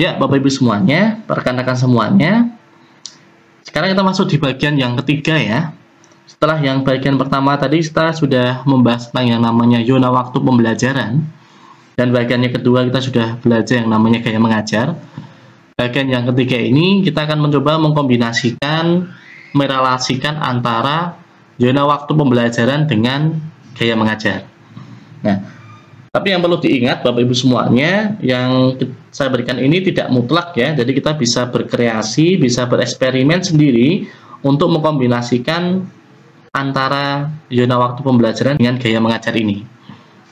Ya, Bapak Ibu semuanya, rekan-rekan semuanya. Sekarang kita masuk di bagian yang ketiga ya. Setelah yang bagian pertama tadi kita sudah membahas tentang yang namanya zona waktu pembelajaran. Dan bagian yang kedua kita sudah belajar yang namanya gaya mengajar. Bagian yang ketiga ini kita akan mencoba mengkombinasikan, merelasikan antara zona waktu pembelajaran dengan gaya mengajar. Nah, tapi yang perlu diingat Bapak Ibu semuanya, yang saya berikan ini tidak mutlak ya. Jadi kita bisa berkreasi, bisa bereksperimen sendiri untuk mengkombinasikan antara zona waktu pembelajaran dengan gaya mengajar ini.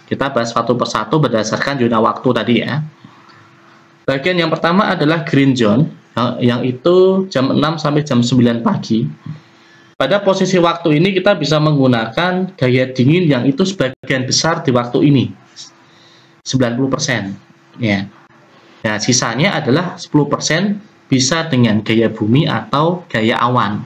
Kita bahas satu persatu berdasarkan zona waktu tadi ya. Bagian yang pertama adalah green zone, yang itu jam 6 sampai jam 9 pagi. Pada posisi waktu ini kita bisa menggunakan gaya dingin yang itu sebagian besar di waktu ini, 90% ya. Nah, sisanya adalah 10% bisa dengan gaya bumi atau gaya awan.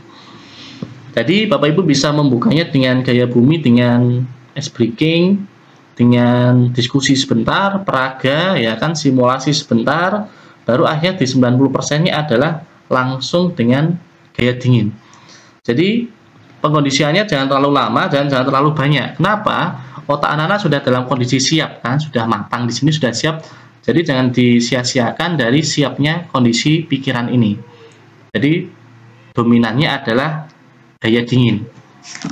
Jadi Bapak Ibu bisa membukanya dengan gaya bumi dengan ice breaking, dengan diskusi sebentar, peraga ya kan, simulasi sebentar, baru akhirnya di 90%-nya adalah langsung dengan gaya dingin. Jadi pengkondisiannya jangan terlalu lama dan jangan terlalu banyak. Kenapa? Otak anak-anak sudah dalam kondisi siap kan, sudah matang di sini, sudah siap. Jadi jangan disia-siakan dari siapnya kondisi pikiran ini. Jadi dominannya adalah gaya dingin.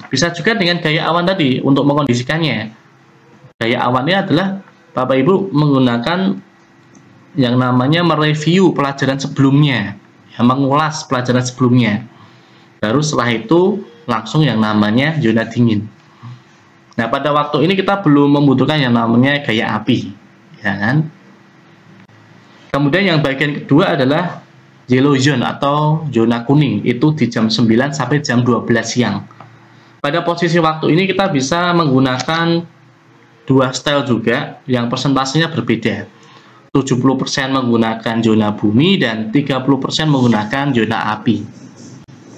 Bisa juga dengan gaya awan tadi untuk mengkondisikannya. Gaya awannya adalah Bapak Ibu menggunakan yang namanya mereview pelajaran sebelumnya, ya, mengulas pelajaran sebelumnya. Baru setelah itu langsung yang namanya zona dingin. Nah, pada waktu ini kita belum membutuhkan yang namanya gaya api, ya kan? Kemudian yang bagian kedua adalah yellow zone atau zona kuning, itu di jam 9 sampai jam 12 siang. Pada posisi waktu ini kita bisa menggunakan dua style juga yang persentasenya berbeda. 70% menggunakan zona bumi dan 30% menggunakan zona api.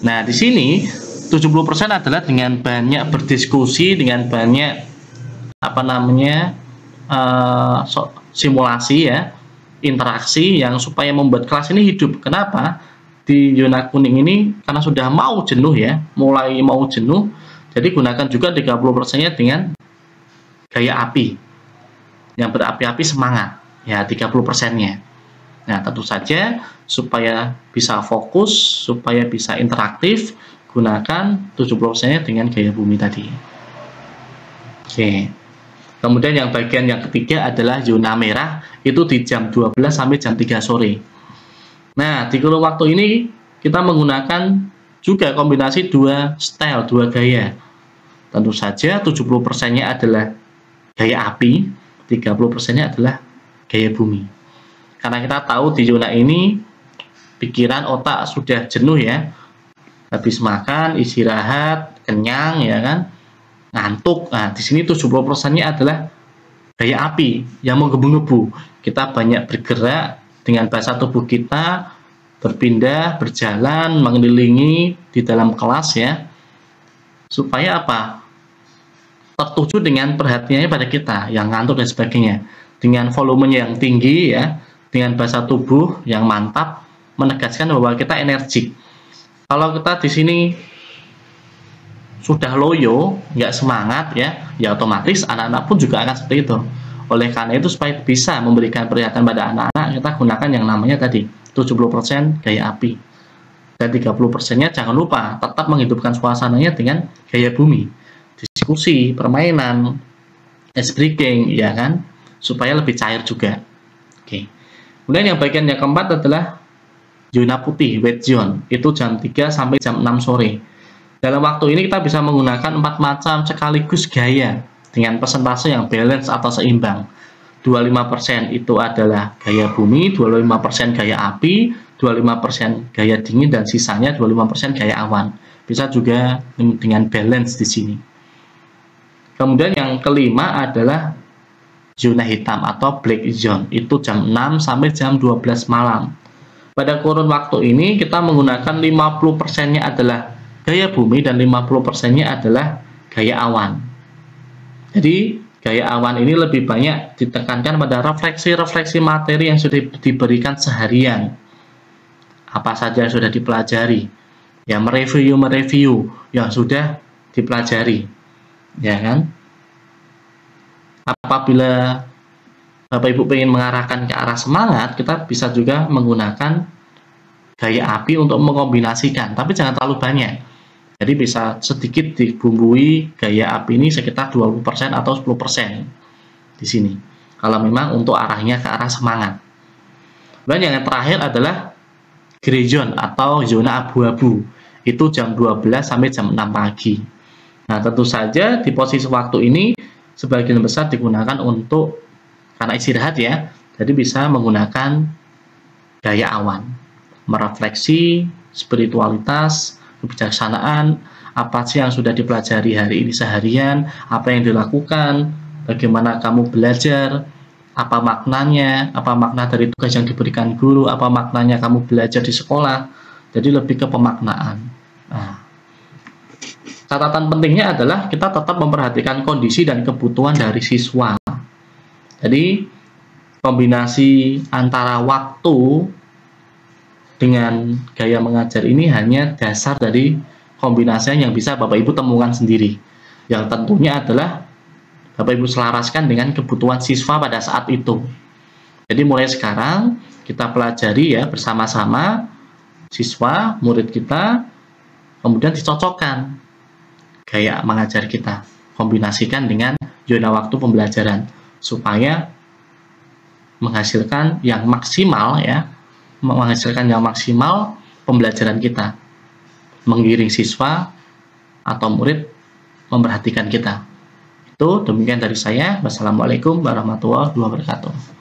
Nah, di sini 70% adalah dengan banyak berdiskusi, dengan banyak simulasi ya, interaksi yang supaya membuat kelas ini hidup. Kenapa? Di zona kuning ini karena sudah mau jenuh ya, mulai mau jenuh, jadi gunakan juga 30%-nya dengan gaya api yang berapi-api semangat ya, 30%-nya. Nah, tentu saja supaya bisa fokus, supaya bisa interaktif, gunakan 70%-nya dengan gaya bumi tadi. Oke. Kemudian yang bagian yang ketiga adalah zona merah, itu di jam 12 sampai jam 3 sore. Nah, di kurun waktu ini kita menggunakan juga kombinasi dua style, dua gaya. Tentu saja 70%-nya adalah gaya api, 30%-nya adalah gaya bumi. Karena kita tahu di zona ini pikiran otak sudah jenuh ya, habis makan, istirahat, kenyang ya kan, ngantuk. Nah, di sini 70%-nya adalah gaya api yang menggebu-gebu. Kita banyak bergerak dengan bahasa tubuh kita, berpindah, berjalan, mengelilingi di dalam kelas ya. Supaya apa? Tertuju dengan perhatiannya pada kita yang ngantuk dan sebagainya, dengan volumenya yang tinggi ya, dengan bahasa tubuh yang mantap, menegaskan bahwa kita energik. Kalau kita di sini sudah loyo, nggak semangat ya, ya otomatis anak-anak pun juga akan seperti itu. Oleh karena itu supaya bisa memberikan perhatian pada anak-anak, kita gunakan yang namanya tadi 70% gaya api, dan 30%-nya jangan lupa tetap menghidupkan suasananya dengan gaya bumi. Diskusi, permainan, ice breaking, ya kan, supaya lebih cair juga. Oke. Kemudian yang bagian yang keempat adalah zona putih, white zone, itu jam 3 sampai jam 6 sore. Dalam waktu ini kita bisa menggunakan 4 macam sekaligus gaya dengan persentase yang balance atau seimbang. 25% itu adalah gaya bumi, 25% gaya api, 25% gaya dingin, dan sisanya 25% gaya awan. Bisa juga dengan balance di sini. Kemudian yang kelima adalah zona hitam atau black zone, itu jam 6 sampai jam 12 malam. Pada kurun waktu ini kita menggunakan 50%-nya adalah gaya bumi dan 50%-nya adalah gaya awan. Jadi gaya awan ini lebih banyak ditekankan pada refleksi-refleksi materi yang sudah diberikan seharian. Apa saja yang sudah dipelajari. Ya, mereview yang sudah dipelajari. Ya kan? Apabila Bapak Ibu ingin mengarahkan ke arah semangat, kita bisa juga menggunakan gaya api untuk mengkombinasikan, tapi jangan terlalu banyak. Jadi bisa sedikit dibumbui gaya api ini sekitar 20% atau 10% di sini. Kalau memang untuk arahnya ke arah semangat. Dan yang terakhir adalah gray zone atau zona abu-abu. Itu jam 12 sampai jam 6 pagi. Nah, tentu saja di posisi waktu ini sebagian besar digunakan untuk karena istirahat ya. Jadi bisa menggunakan gaya awan, merefleksi spiritualitas, kebijaksanaan, apa sih yang sudah dipelajari hari ini seharian, apa yang dilakukan, bagaimana kamu belajar, apa maknanya, apa makna dari tugas yang diberikan guru, apa maknanya kamu belajar di sekolah. Jadi lebih ke pemaknaan. Nah, catatan pentingnya adalah kita tetap memperhatikan kondisi dan kebutuhan dari siswa. Jadi kombinasi antara waktu dengan gaya mengajar ini hanya dasar dari kombinasi yang bisa Bapak Ibu temukan sendiri. Yang tentunya adalah Bapak Ibu selaraskan dengan kebutuhan siswa pada saat itu. Jadi mulai sekarang kita pelajari ya bersama-sama siswa, murid kita, kemudian dicocokkan gaya mengajar kita. Kombinasikan dengan zona waktu pembelajaran supaya menghasilkan yang maksimal ya, menghasilkan yang maksimal pembelajaran kita, menggiring siswa atau murid memperhatikan kita. Itu demikian dari saya. Wassalamualaikum warahmatullahi wabarakatuh.